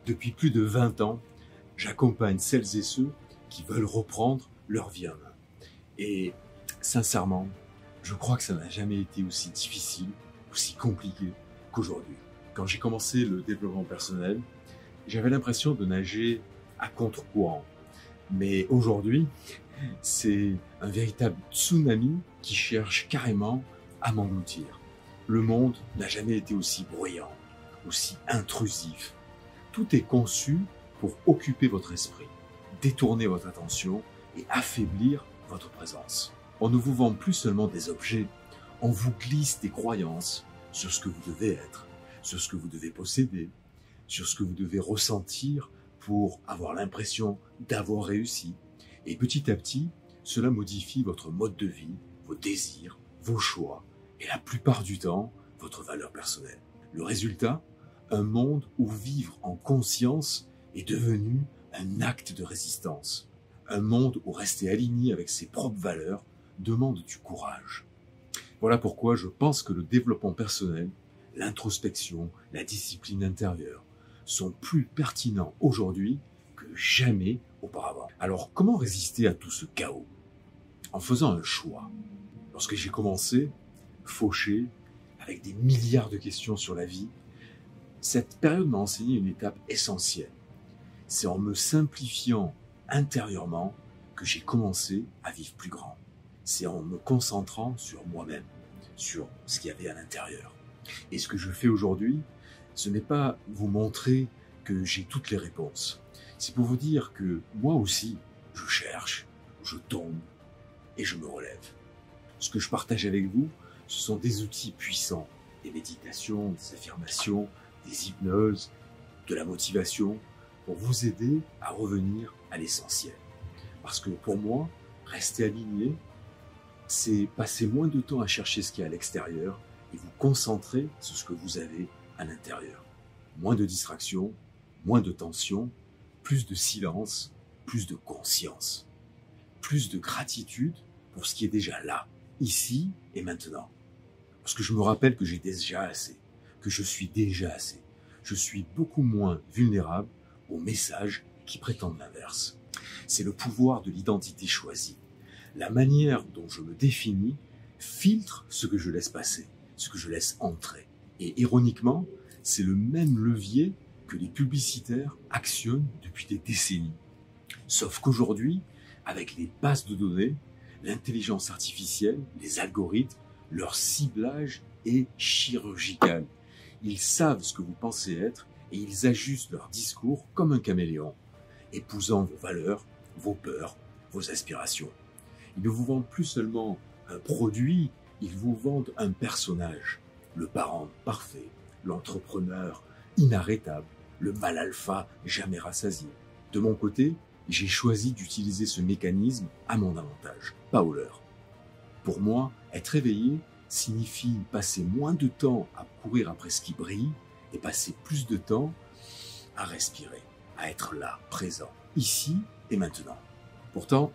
Depuis plus de 20 ans, j'accompagne celles et ceux qui veulent reprendre leur vie en main. Et sincèrement, je crois que ça n'a jamais été aussi difficile, aussi compliqué qu'aujourd'hui. Quand j'ai commencé le développement personnel, j'avais l'impression de nager à contre-courant. Mais aujourd'hui, c'est un véritable tsunami qui cherche carrément à m'engloutir. Le monde n'a jamais été aussi bruyant, aussi intrusif. Tout est conçu pour occuper votre esprit, détourner votre attention et affaiblir votre présence. On ne vous vend plus seulement des objets, on vous glisse des croyances sur ce que vous devez être, sur ce que vous devez posséder, sur ce que vous devez ressentir pour avoir l'impression d'avoir réussi. Et petit à petit, cela modifie votre mode de vie, vos désirs, vos choix et la plupart du temps, votre valeur personnelle. Le résultat, un monde où vivre en conscience est devenu un acte de résistance. Un monde où rester aligné avec ses propres valeurs demande du courage. Voilà pourquoi je pense que le développement personnel, l'introspection, la discipline intérieure sont plus pertinents aujourd'hui que jamais auparavant. Alors comment résister à tout ce chaos? En faisant un choix. Lorsque j'ai commencé, fauché, avec des milliards de questions sur la vie, cette période m'a enseigné une étape essentielle. C'est en me simplifiant intérieurement que j'ai commencé à vivre plus grand. C'est en me concentrant sur moi-même, sur ce qu'il y avait à l'intérieur. Et ce que je fais aujourd'hui, ce n'est pas vous montrer que j'ai toutes les réponses. C'est pour vous dire que moi aussi, je cherche, je tombe et je me relève. Ce que je partage avec vous, ce sont des outils puissants, des méditations, des affirmations, des hypnoses, de la motivation, pour vous aider à revenir à l'essentiel. Parce que pour moi, rester aligné, c'est passer moins de temps à chercher ce qu'il y a à l'extérieur et vous concentrer sur ce que vous avez à l'intérieur. Moins de distractions, moins de tension, plus de silence, plus de conscience, plus de gratitude pour ce qui est déjà là, ici et maintenant. Parce que je me rappelle que j'ai déjà assez, que je suis déjà assez. Je suis beaucoup moins vulnérable aux messages qui prétendent l'inverse. C'est le pouvoir de l'identité choisie. La manière dont je me définis filtre ce que je laisse passer, ce que je laisse entrer. Et ironiquement, c'est le même levier que les publicitaires actionnent depuis des décennies. Sauf qu'aujourd'hui, avec les bases de données, l'intelligence artificielle, les algorithmes, leur ciblage est chirurgical. Ils savent ce que vous pensez être et ils ajustent leur discours comme un caméléon, épousant vos valeurs, vos peurs, vos aspirations. Ils ne vous vendent plus seulement un produit, ils vous vendent un personnage. Le parent parfait, l'entrepreneur inarrêtable, le mâle alpha jamais rassasié. De mon côté, j'ai choisi d'utiliser ce mécanisme à mon avantage, pas au leur. Pour moi, être éveillé signifie passer moins de temps à courir après ce qui brille et passer plus de temps à respirer, à être là, présent, ici et maintenant. Pourtant,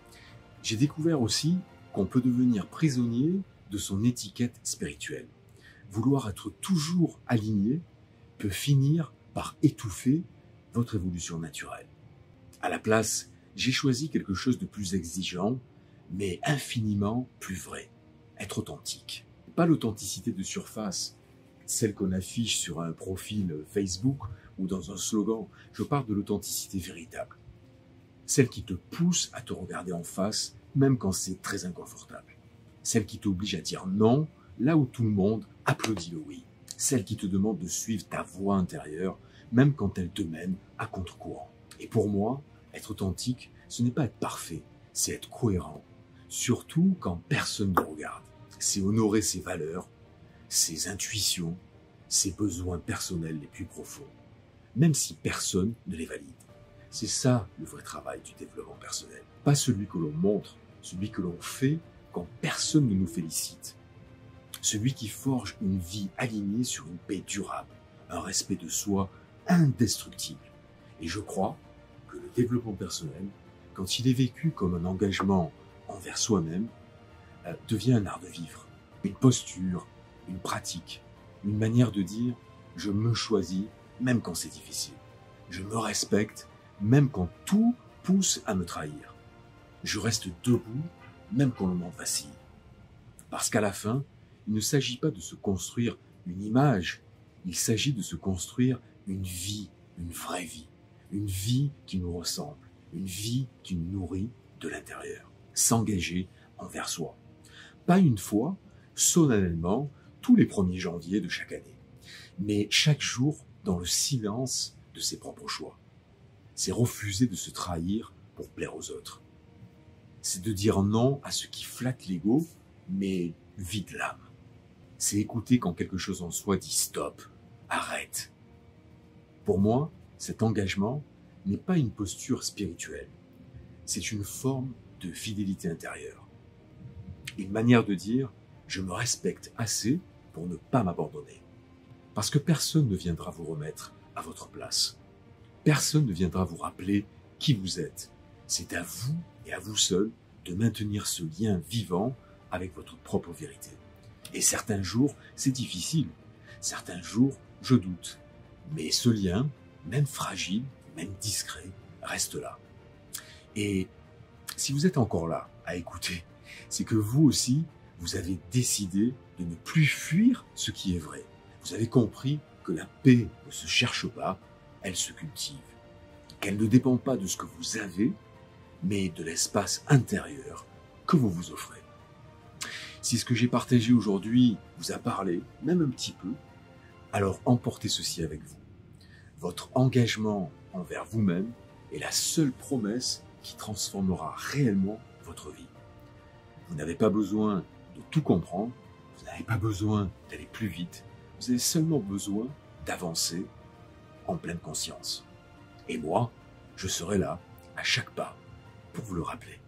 j'ai découvert aussi qu'on peut devenir prisonnier de son étiquette spirituelle. Vouloir être toujours aligné peut finir par étouffer votre évolution naturelle. À la place, j'ai choisi quelque chose de plus exigeant, mais infiniment plus vrai. Être authentique. Pas l'authenticité de surface, celle qu'on affiche sur un profil Facebook ou dans un slogan. Je parle de l'authenticité véritable. Celle qui te pousse à te regarder en face, même quand c'est très inconfortable. Celle qui t'oblige à dire non, là où tout le monde applaudit le oui. Celle qui te demande de suivre ta voix intérieure, même quand elle te mène à contre-courant. Et pour moi, être authentique, ce n'est pas être parfait, c'est être cohérent. Surtout quand personne ne regarde. C'est honorer ses valeurs, ses intuitions, ses besoins personnels les plus profonds, même si personne ne les valide. C'est ça le vrai travail du développement personnel. Pas celui que l'on montre, celui que l'on fait quand personne ne nous félicite. Celui qui forge une vie alignée sur une paix durable, un respect de soi indestructible. Et je crois que le développement personnel, quand il est vécu comme un engagement envers soi-même, devient un art de vivre, une posture, une pratique, une manière de dire « je me choisis » même quand c'est difficile. Je me respecte même quand tout pousse à me trahir. Je reste debout même quand le monde vacille. Parce qu'à la fin, il ne s'agit pas de se construire une image, il s'agit de se construire une vie, une vraie vie. Une vie qui nous ressemble, une vie qui nous nourrit de l'intérieur. S'engager envers soi. Pas une fois, solennellement, tous les 1er janvier de chaque année, mais chaque jour dans le silence de ses propres choix. C'est refuser de se trahir pour plaire aux autres. C'est de dire non à ce qui flatte l'ego, mais vide l'âme. C'est écouter quand quelque chose en soi dit stop, arrête. Pour moi, cet engagement n'est pas une posture spirituelle. C'est une forme de fidélité intérieure. Une manière de dire « je me respecte assez pour ne pas m'abandonner ». Parce que personne ne viendra vous remettre à votre place. Personne ne viendra vous rappeler qui vous êtes. C'est à vous et à vous seul de maintenir ce lien vivant avec votre propre vérité. Et certains jours, c'est difficile. Certains jours, je doute. Mais ce lien, même fragile, même discret, reste là. Et si vous êtes encore là à écouter, c'est que vous aussi, vous avez décidé de ne plus fuir ce qui est vrai. Vous avez compris que la paix ne se cherche pas, elle se cultive. Qu'elle ne dépend pas de ce que vous avez, mais de l'espace intérieur que vous vous offrez. Si ce que j'ai partagé aujourd'hui vous a parlé, même un petit peu, alors emportez ceci avec vous. Votre engagement envers vous-même est la seule promesse qui transformera réellement votre vie. Vous n'avez pas besoin de tout comprendre, vous n'avez pas besoin d'aller plus vite, vous avez seulement besoin d'avancer en pleine conscience. Et moi, je serai là, à chaque pas, pour vous le rappeler.